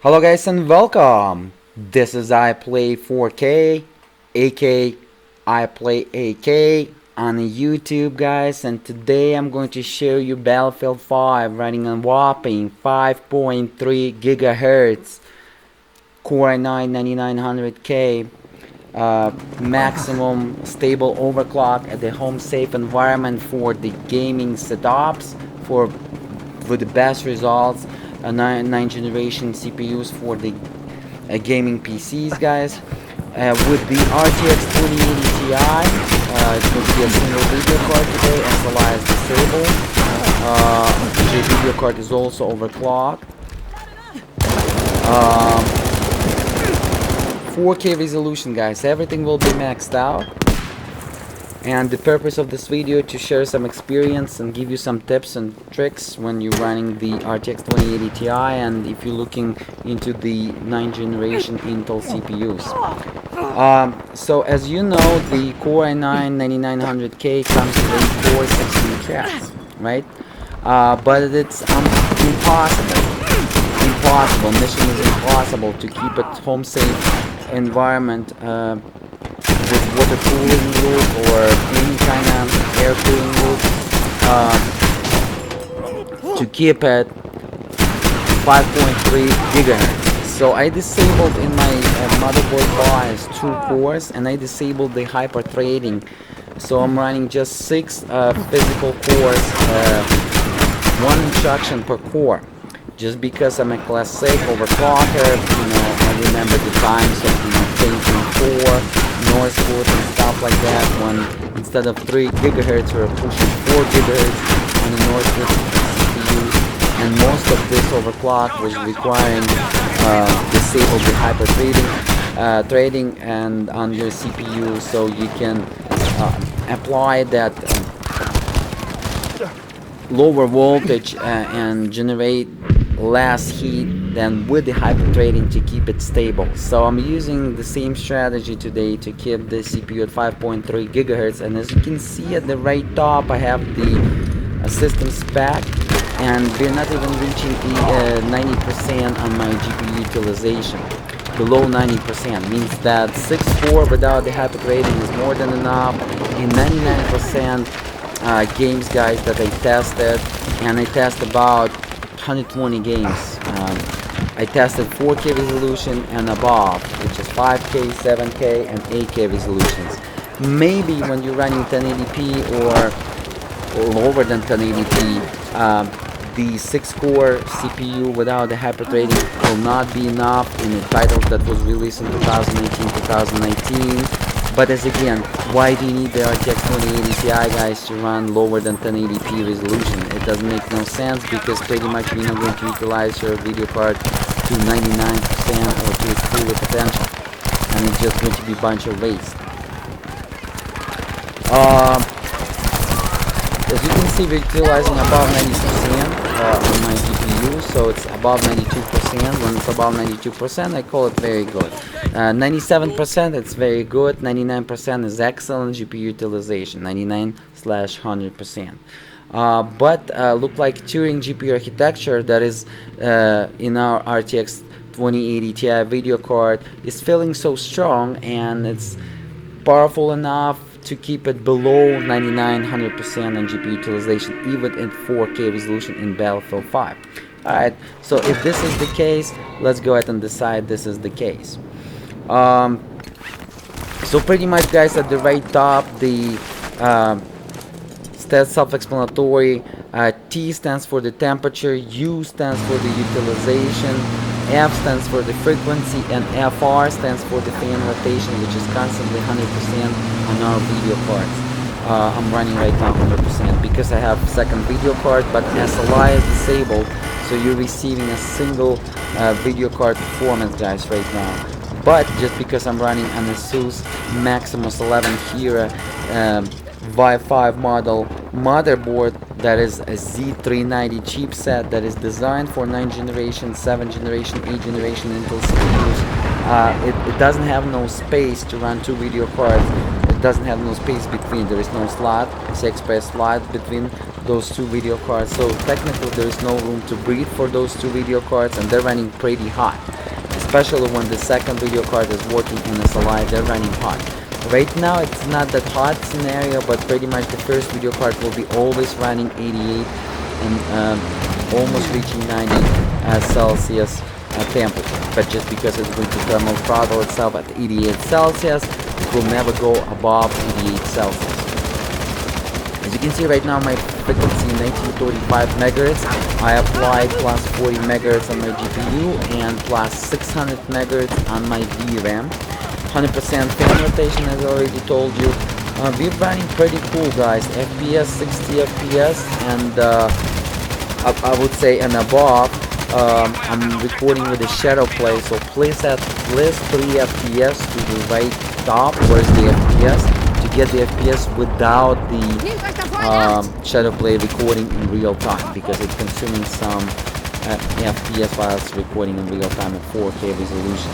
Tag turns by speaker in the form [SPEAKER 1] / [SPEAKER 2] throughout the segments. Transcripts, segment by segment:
[SPEAKER 1] Hello guys and welcome. This is I Play 4K, aka I Play AK on YouTube, guys, and today I'm going to show you Battlefield 5 running on whopping 5.3 gigahertz Core i9-9900K maximum stable overclock at the home safe environment for the gaming setups with the best results. 9th generation CPUs for the gaming PCs, guys. With the RTX2080Ti, it's going to be a single video card today. SLI is disabled. The video card is also overclocked. 4K resolution, guys. Everything will be maxed out. And the purpose of this video to share some experience and give you some tips and tricks when you're running the RTX2080 Ti and if you're looking into the 9th generation Intel CPUs. So as you know, the Core i9-9900K comes with 8 cores, 16 threads, right? But it's impossible. Mission is impossible to keep it home safe environment with water cooling loop or any kind of air cooling loop to keep it 5.3 gigahertz. So I disabled in my motherboard BIOS 2 cores and I disabled the hyper threading. So I'm running just 6 physical cores, 1 instruction per core. Just because I'm a classic overclocker, you know, I remember the times of the Pentium 4, Northwood and stuff like that, when instead of 3 gigahertz we were pushing 4 gigahertz on the Northwood CPU, and most of this overclock was requiring disable the hyper threading and on your CPU, so you can apply that lower voltage and generate less heat than with the hyper threading to keep it stable. So I'm using the same strategy today to keep the CPU at 5.3 gigahertz, and as you can see at the right top I have the system spec, and we're not even reaching the 90% on my GPU utilization. Below 90% means that 6 core without the hyper threading is more than enough in 99% games, guys, that I tested, and I test about 120 games. I tested 4K resolution and above, which is 5K, 7K and 8K resolutions. Maybe when you're running 1080p or lower than 1080p, the 6-core CPU without the hyper threading will not be enough in the titles that was released in 2018-2019. But as again, why do you need the RTX2080 Ti, guys, to run lower than 1080p resolution? It doesn't make no sense, because pretty much you're not going to utilize your video card to 99% or to its full potential, and it's just going to be a bunch of waste. As you can see, we're utilizing above 90% on my GPU, so it's above 92%. When it's above 92%, I call it very good. 97% it's very good. 99% is excellent GPU utilization. 99/100%. But look like Turing GPU architecture that is in our RTX 2080 Ti video card is feeling so strong, and it's powerful enough to keep it below 99-100% on GPU utilization, even in 4K resolution in Battlefield 5. Alright, so if this is the case, let's go ahead and decide this is the case. So pretty much, guys, at the right top, the stats self-explanatory. T stands for the temperature, U stands for the utilization, F stands for the frequency, and FR stands for the fan rotation, which is constantly 100% on our video cards. I'm running right now 100% because I have second video card, but SLI is disabled, so you're receiving a single video card performance, guys, right now. But just because I'm running an Asus Maximus 11 Hera V5 model motherboard, that is a Z390 chipset that is designed for 9th generation, 7th generation, 8th generation Intel CPUs. It doesn't have no space to run 2 video cards. It doesn't have no space between. There is no slot, PCI Express slot between those 2 video cards. So technically there is no room to breathe for those 2 video cards, and they're running pretty hot. especially when the second video card is working in SLI, they're running hot. Right now it's not that hot scenario, but pretty much the first video card will be always running 88 and almost reaching 90 Celsius temperature. But just because it's going to thermal throttle itself at 88 Celsius, it will never go above 88 Celsius. As you can see right now, my frequency 1935 MHz. I applied plus 40 MHz on my GPU and plus 600 MHz on my VRAM. 100% fan rotation, as I already told you. We're running pretty cool, guys. FPS 60 FPS, and I would say and above. I'm recording with the ShadowPlay, so please set list 3 FPS to the right top. Where's the FPS? To get the FPS without the ShadowPlay recording in real time, because it's consuming some FPS while it's recording in real time at 4K resolution.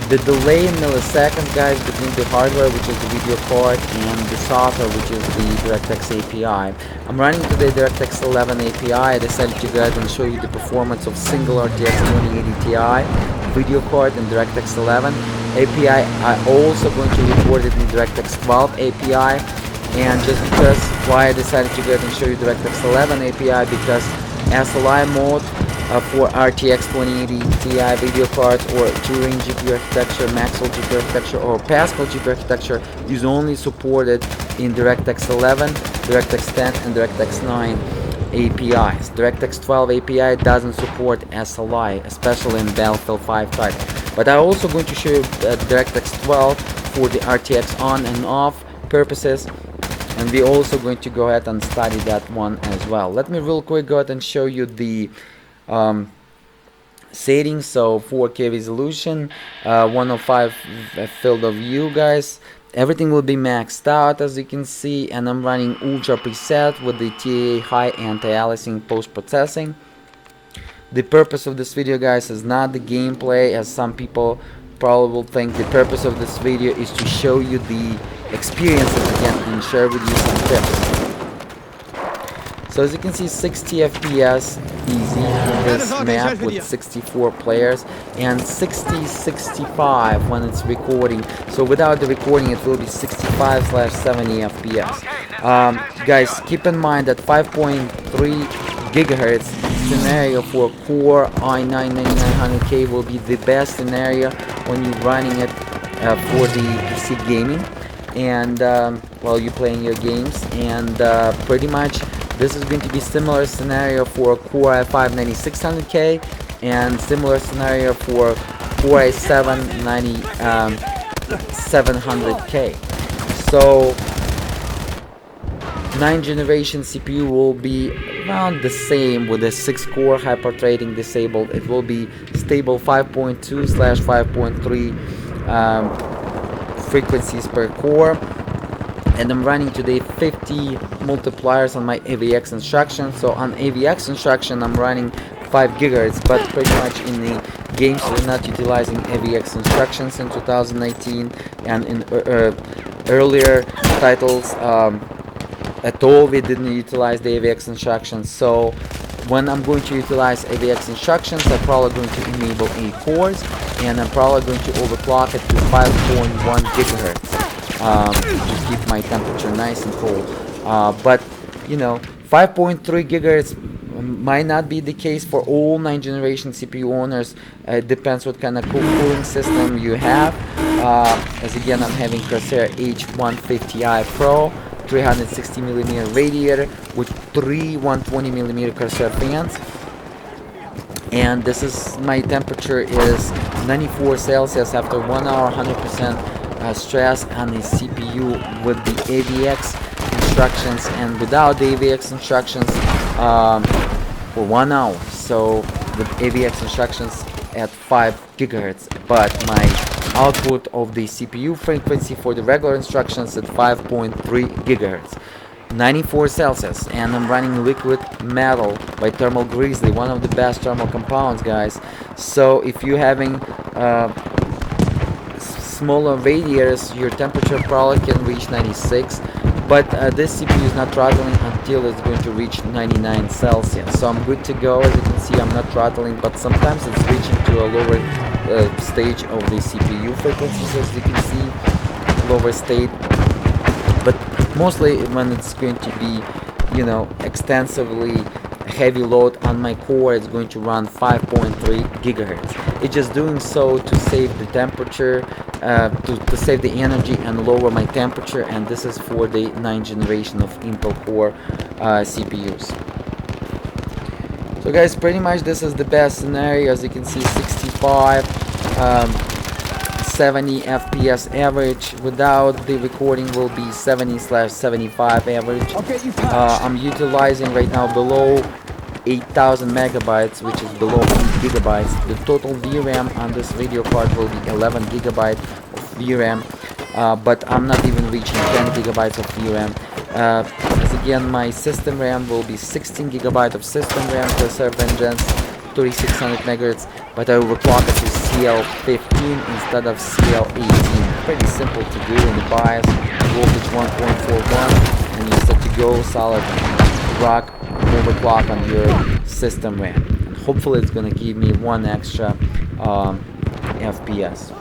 [SPEAKER 1] The delay in milliseconds, guys, between the hardware, which is the video card, and the software, which is the DirectX API. I'm running today DirectX11 API. I decided to go ahead and show you the performance of single RTX2080 Ti video card and DirectX11 API. I'm also going to record it in DirectX12 API. And just because why I decided to go ahead and show you DirectX11 API, because SLI mode for RTX2080 Ti video cards or Turing GPU architecture, Maxwell GPU architecture, or Pascal GPU architecture is only supported in DirectX 11, DirectX 10, and DirectX 9 APIs. DirectX 12 API doesn't support SLI, especially in Battlefield 5 title. But I'm also going to show you DirectX 12 for the RTX on and off purposes, and we're also going to go ahead and study that one as well. Let me real quick go ahead and show you the settings. So 4K resolution, 105 field of view, guys. Everything will be maxed out, as you can see, and I'm running ultra preset with the TAA high anti-aliasing post-processing. The purpose of this video, guys, is not the gameplay, as some people probably will think. The purpose of this video is to show you the experiences again and share with you some tips. So as you can see, 60 FPS easy in this map with 64 players, and 60-65 when it's recording. So without the recording it will be 65/70 FPS. Guys, keep in mind that 5.3 GHz scenario for Core i9-9900K will be the best scenario when you're running it for the PC gaming and while you're playing your games, and pretty much this is going to be similar scenario for Core i5-9600K and similar scenario for Core i7-9700K. So 9th generation CPU will be around the same with the 6-core hyper-threading disabled. It will be stable 5.2/5.3 frequencies per core. And I'm running today 50 multipliers on my AVX instruction. So on AVX instruction I'm running 5 GHz, but pretty much in the games we're not utilizing AVX instructions in 2019, and in earlier titles at all we didn't utilize the AVX instructions. So when I'm going to utilize AVX instructions, I'm probably going to enable 8 cores, and I'm probably going to overclock it to 5.1 GHz. To keep my temperature nice and cold, but you know, 5.3 GHz might not be the case for all 9th generation CPU owners. It depends what kind of cooling system you have. As again, I'm having Corsair H150i Pro 360mm radiator with 3 120mm Corsair fans, and this is my temperature is 94 Celsius after 1 hour 100% stress on the CPU with the AVX instructions, and without the AVX instructions for 1 hour. So with AVX instructions at 5 GHz, but my output of the CPU frequency for the regular instructions at 5.3 GHz. 94 Celsius, and I'm running liquid metal by Thermal Grizzly, one of the best thermal compounds, guys. So if you're having smaller radiators, your temperature probably can reach 96, but this CPU is not throttling until it's going to reach 99 Celsius. So I'm good to go. As you can see, I'm not throttling, but sometimes it's reaching to a lower stage of the CPU frequencies, as you can see, lower state. But mostly when it's going to be, you know, extensively heavy load on my core, it's going to run 5.3 gigahertz. It's just doing so to save the temperature, to save the energy and lower my temperature, and this is for the 9th generation of Intel Core CPUs. So guys, pretty much this is the best scenario. As you can see, 65 70 FPS average. Without the recording will be 70/75 average. I'm utilizing right now below 8,000 megabytes, which is below 8 gigabytes. The total VRAM on this video card will be 11 gigabyte of VRAM, but I'm not even reaching 10 gigabytes of VRAM. As again, my system RAM will be 16 gigabyte of system RAM, Corsair Vengeance, 3600 megahertz, but I overclock it to CL15 instead of CL18. Pretty simple to do in the BIOS. Voltage 1.41, and you're set to go. Solid rock overclock on your system RAM. And hopefully it's gonna give me one extra FPS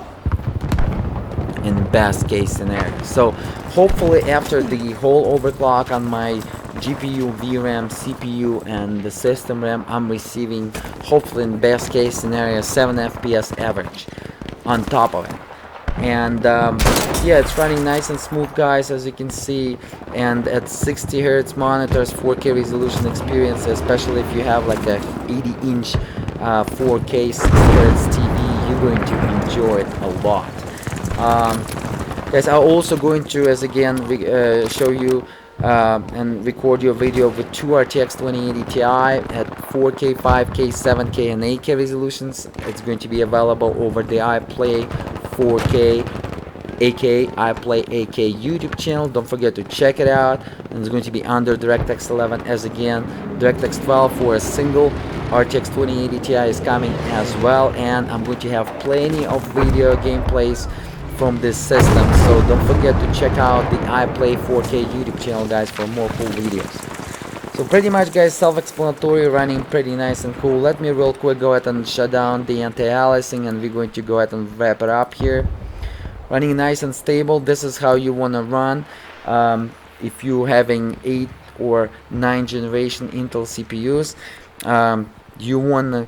[SPEAKER 1] in best case scenario. So hopefully after the whole overclock on my GPU, VRAM, CPU and the system RAM, I'm receiving, hopefully in best case scenario, 7 FPS average on top of it. And yeah, it's running nice and smooth, guys, as you can see, and at 60 Hz monitors, 4K resolution experience, especially if you have like a 80-inch 4K 60 Hz TV, you're going to enjoy it a lot. Guys, I'm also going to, as again, show you and record your video with two RTX 2080 Ti at 4K, 5K, 7K and 8K resolutions. It's going to be available over the iPlay 4K aka iPlay AK YouTube channel. Don't forget to check it out, and it's going to be under Direct X11 as again. Direct X12 for a single RTX 2080 Ti is coming as well, and I'm going to have plenty of video gameplays from this system, so don't forget to check out the iPlay 4K YouTube channel, guys, for more cool videos. So pretty much, guys, self-explanatory, running pretty nice and cool. Let me real quick go ahead and shut down the anti-aliasing, and we're going to go ahead and wrap it up here. Running nice and stable. This is how you want to run if you're having 8 or 9 generation Intel CPUs. You want to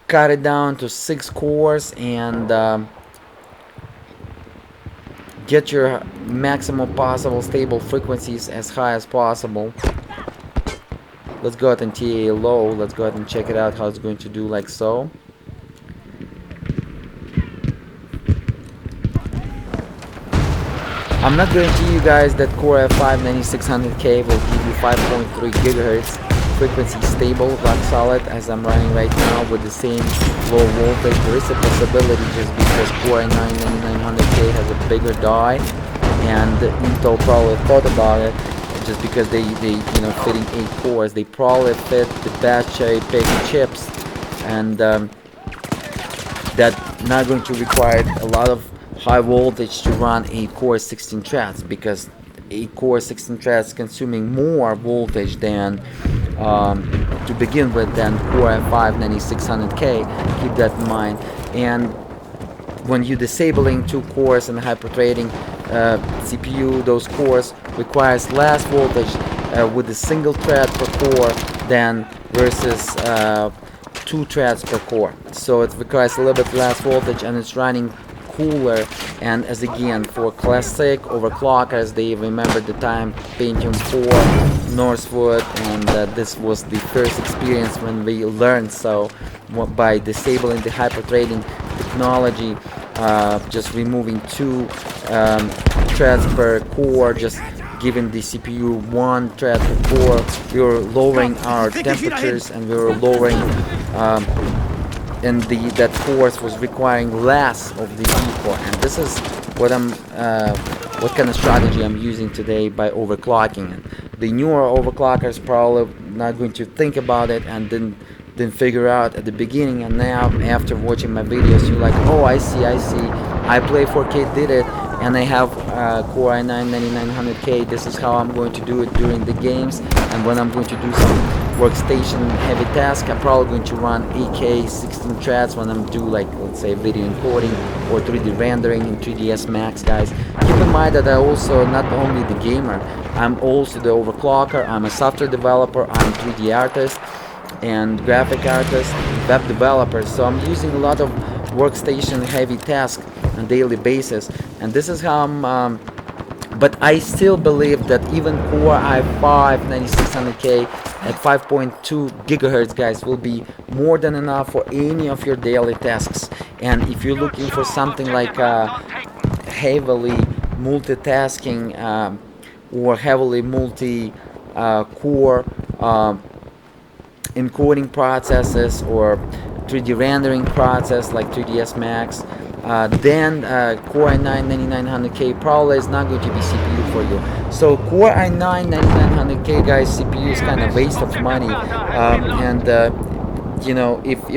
[SPEAKER 1] cut it down to 6 cores and get your maximum possible stable frequencies as high as possible. Let's go ahead and TA low. Let's go ahead and check it out how it's going to do, like so. I'm not guaranteeing you guys that Core i5 9600K will give you 5.3 gigahertz frequency stable, rock solid, as I'm running right now with the same low voltage. There is a possibility just because Core i9 9900K has a bigger die, and Intel probably thought about it. Just because they you know, fitting 8 cores, they probably fit the best cherry pick chips, and that's not going to require a lot of high voltage to run 8 core 16 threads, because 8 core 16 threads consuming more voltage than to begin with than Core i5 9600K. Keep that in mind. And when you're disabling 2 cores and hyper-threading CPU, those cores requires less voltage with a single thread per core than versus 2 threads per core. So it requires a little bit less voltage, and it's running cooler. And as again, for classic overclockers, they remember the time Pentium 4, Northwood, and this was the first experience when we learned so by disabling the hyper-threading technology, just removing 2 threads per core, just giving the CPU 1 thread per core, we were lowering our temperatures, and we were lowering and that force was requiring less of the vcore. And this is what what kind of strategy I'm using today by overclocking it. The newer overclockers probably not going to think about it and didn't figure out at the beginning, and now after watching my videos you're like, oh, I see, iPlay 4K did it, and I have Core i9-9900K. This is how I'm going to do it during the games, and when I'm going to do some workstation heavy task, I'm probably going to run 8K 16 threads when I'm do like, let's say, video encoding or 3D rendering in 3ds Max, guys. Keep in mind that I also not only the gamer, I'm also the overclocker, I'm a software developer, I'm 3D artist and graphic artist, web developer, so I'm using a lot of workstation heavy tasks on a daily basis, and this is how I'm but I still believe that even Core i5 9600K at 5.2 gigahertz, guys, will be more than enough for any of your daily tasks. And if you're looking for something like heavily multitasking or heavily multi-core encoding processes or 3D rendering process like 3ds Max, then Core i9-9900K probably is not going to be CPU for you. So Core i9-9900K, guys, CPU is kind of waste of money, and you know, if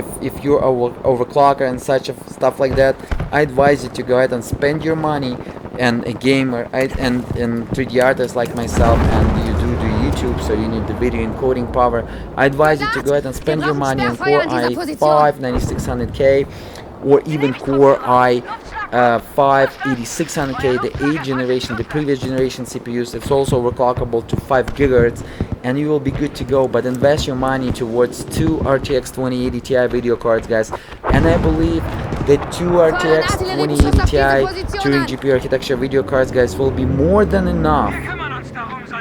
[SPEAKER 1] you're overclocker and such stuff like that, I advise you to go ahead and spend your money. And a gamer and 3D artist like myself, and you do YouTube, so you need the video encoding power, I advise you to go ahead and spend your money on Core i5 9600K or even Core i5 8600K, the 8th generation, the previous generation CPUs. It's also overclockable to 5 gigahertz, and you will be good to go. But invest your money towards 2 RTX2080 Ti video cards, guys, and I believe the 2 RTX 2080 Ti during GPU architecture video cards, guys, will be more than enough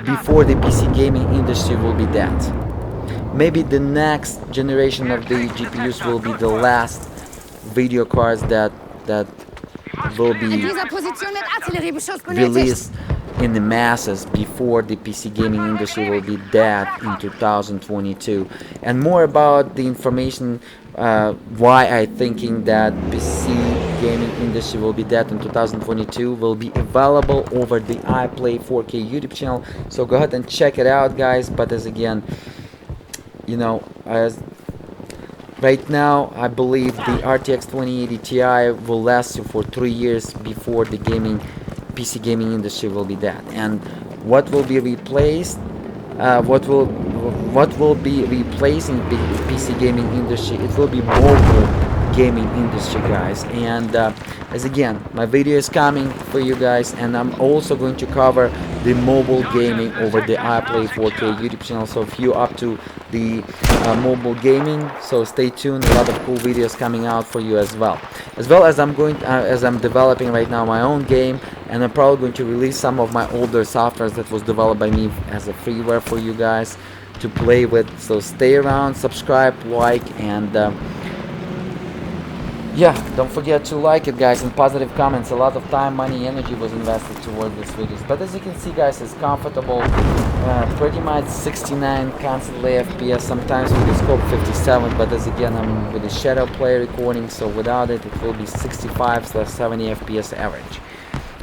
[SPEAKER 1] before the PC gaming industry will be dead. Maybe the next generation of the GPUs will be the last video cards that will be released in the masses before the PC gaming industry will be dead in 2022. And more about the information why I thinking that PC gaming industry will be dead in 2022 will be available over the iPlay 4K YouTube channel, so go ahead and check it out, guys. But as again, you know, as right now I believe the RTX 2080 Ti will last you for 3 years before the PC gaming industry will be dead. And what will be replaced, what will be replacing the PC gaming industry? It will be mobile gaming industry, guys. And as again, my video is coming for you guys, and I'm also going to cover the mobile gaming over the iPlay 4K YouTube channel. So if you're up to the mobile gaming, so stay tuned. A lot of cool videos coming out for you as well. As I'm developing right now my own game, and I'm probably going to release some of my older softwares that was developed by me as a freeware for you guys to play with. So stay around, subscribe, like, and yeah, don't forget to like it, guys, and positive comments. A lot of time, money, energy was invested toward this videos, but as you can see, guys, it's comfortable. Pretty much 69 constantly FPS, sometimes with the scope 57, but as again, I'm with the ShadowPlay recording, so without it, it will be 65/70 FPS average.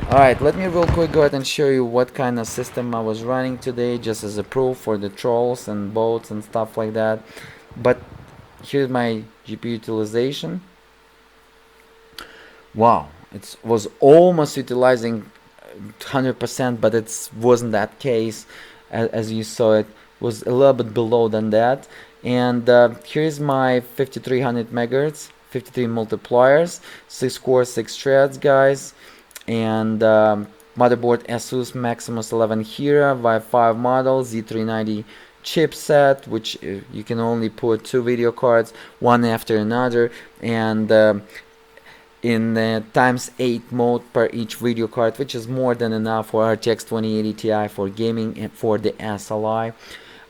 [SPEAKER 1] Alright, let me real quick go ahead and show you what kind of system I was running today, just as a proof for the trolls and bots and stuff like that. But here's my GPU utilization. Wow, it was almost utilizing 100%, but it wasn't that case. As you saw, it was a little bit below than that. And here's my 5300 megahertz, 53 multipliers, 6 cores, 6 threads, guys. And motherboard Asus Maximus 11 Hera V5 model, Z390 chipset, which you can only put 2 video cards, one after another, and in ×8 mode per each video card, which is more than enough for RTX 2080 Ti for gaming and for the SLI.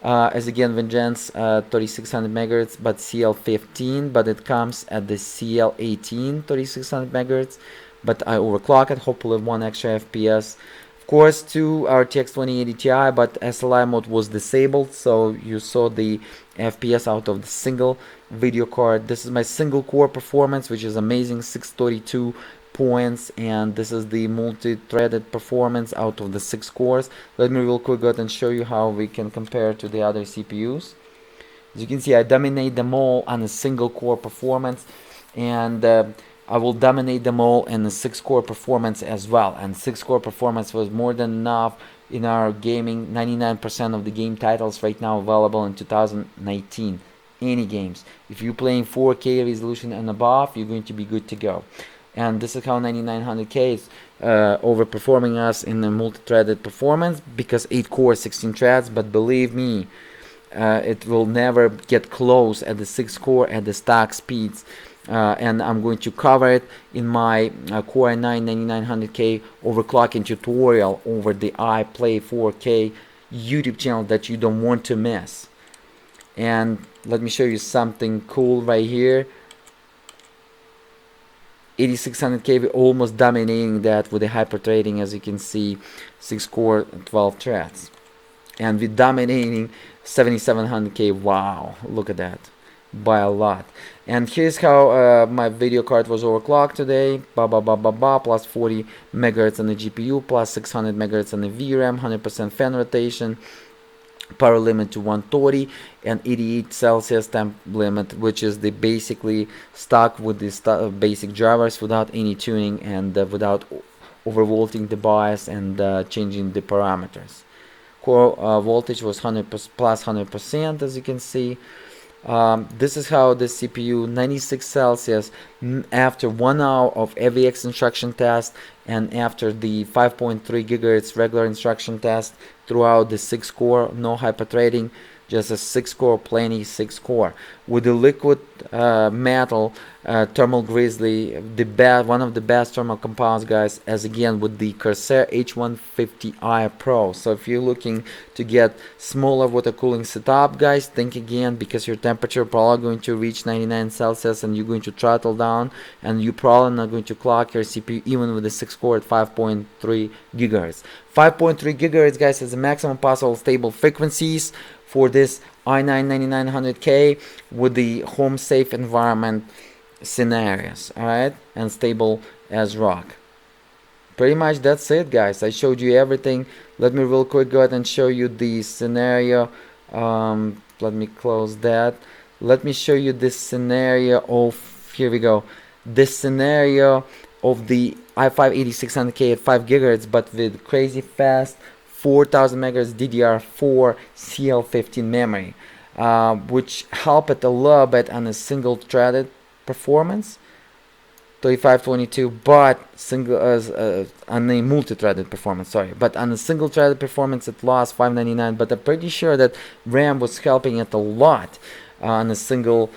[SPEAKER 1] As again, Vengeance 3600 megahertz, but CL15, but it comes at the CL18 3600 megahertz. But I overclock it, hopefully 1 extra FPS. Of course, 2 RTX 2080 Ti, but SLI mode was disabled, so you saw the FPS out of the single video card. This is my single core performance, which is amazing, 632 points, and this is the multi-threaded performance out of the 6 cores. Let me real quick go ahead and show you how we can compare to the other CPUs. As you can see, I dominate them all on a single core performance, and I will dominate them all in the 6-core performance as well. And 6-core performance was more than enough in our gaming. 99% of the game titles right now available in 2019. Any games. If you're playing 4K resolution and above, you're going to be good to go. And this is how 9900K is overperforming us in the multi-threaded performance, because 8 core 16 threads. But believe me, it will never get close at the 6 core at the stock speeds. And I'm going to cover it in my Core i9 9900K overclocking tutorial over the iPlay 4K YouTube channel that you don't want to miss. And let me show you something cool right here. 8600K, we're almost dominating that with the hyper threading, as you can see, 6 core 12 threads. And we're dominating 7700K. Wow, look at that, by a lot. And here's how my video card was overclocked today. Plus 40 megahertz on the GPU, plus 600 megahertz on the VRAM, 100% fan rotation, power limit to 130, and 88 Celsius temp limit, which is the basically stock with the basic drivers without any tuning and without overvolting the bias and changing the parameters. Core voltage was 100 plus 100%, as you can see. This is how the CPU 96 Celsius after 1 hour of EVGA instruction test and after the 5.3 gigahertz regular instruction test throughout the 6 core, no hyper threading, just a 6 core, plenty 6 core with the liquid metal thermal grizzly, one of the best thermal compounds, guys, as again with the Corsair H150i Pro. So if you're looking to get smaller water cooling setup, guys, think again, because your temperature probably going to reach 99 Celsius and you're going to throttle down, and you probably not going to clock your CPU even with the 6 core at 5.3 gigahertz. 5.3 gigahertz, guys, is the maximum possible stable frequencies for this i9 9900K with the home safe environment scenarios, alright, and stable as rock. Pretty much that's it, guys. I showed you everything. Let me real quick go ahead and show you the scenario. Let me close that. Let me show you this scenario of, here we go, this scenario of the i5 8600K at 5 gigahertz but with crazy fast 4000 megahertz DDR4 CL15 memory, which help it a little bit on a single threaded performance 3522, but single on a multi-threaded performance, sorry, but on a single threaded performance it lost 599. But I'm pretty sure that RAM was helping it a lot on a single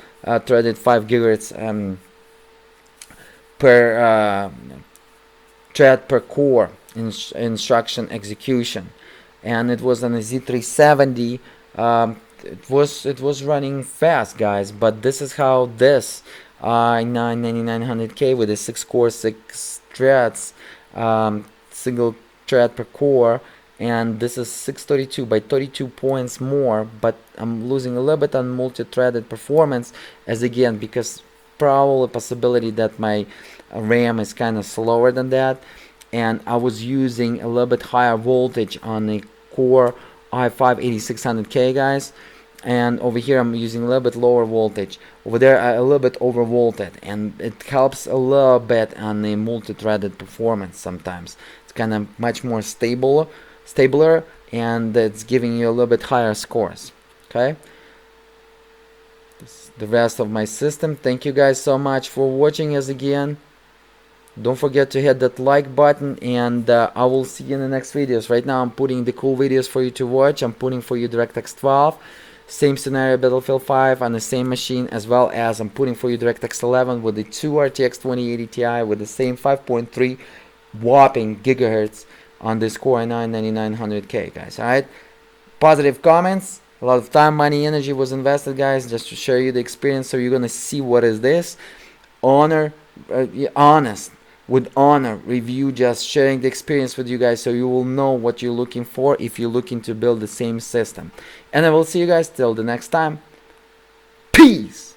[SPEAKER 1] threaded 5 gigahertz per thread per core instruction execution. And it was on a Z370. It was running fast, guys. But this is how this i9 9900K with a 6 core 6 threads, single thread per core, and this is 632 by 32 points more, but I'm losing a little bit on multi-threaded performance, as again, because probably a possibility that my RAM is kind of slower than that, and I was using a little bit higher voltage on the Core i5 8600K, guys, and over here I'm using a little bit lower voltage. Over there a little bit overvolted, and it helps a little bit on the multi-threaded performance. Sometimes it's kind of much more stabler, and it's giving you a little bit higher scores. Okay, this is the rest of my system. Thank you guys so much for watching us again. Don't forget to hit that like button, and I will see you in the next videos. Right now I'm putting the cool videos for you to watch. I'm putting for you Direct X12, same scenario, Battlefield 5 on the same machine, as well as I'm putting for you Direct X11 with the 2 RTX2080 Ti with the same 5.3 whopping gigahertz on this Core i9 9900K, guys. Alright, positive comments, a lot of time, money, energy was invested, guys, just to show you the experience, so you're gonna see what is this. Honest, with honor review, just sharing the experience with you guys, so you will know what you're looking for if you're looking to build the same system. And I will see you guys till the next time. Peace.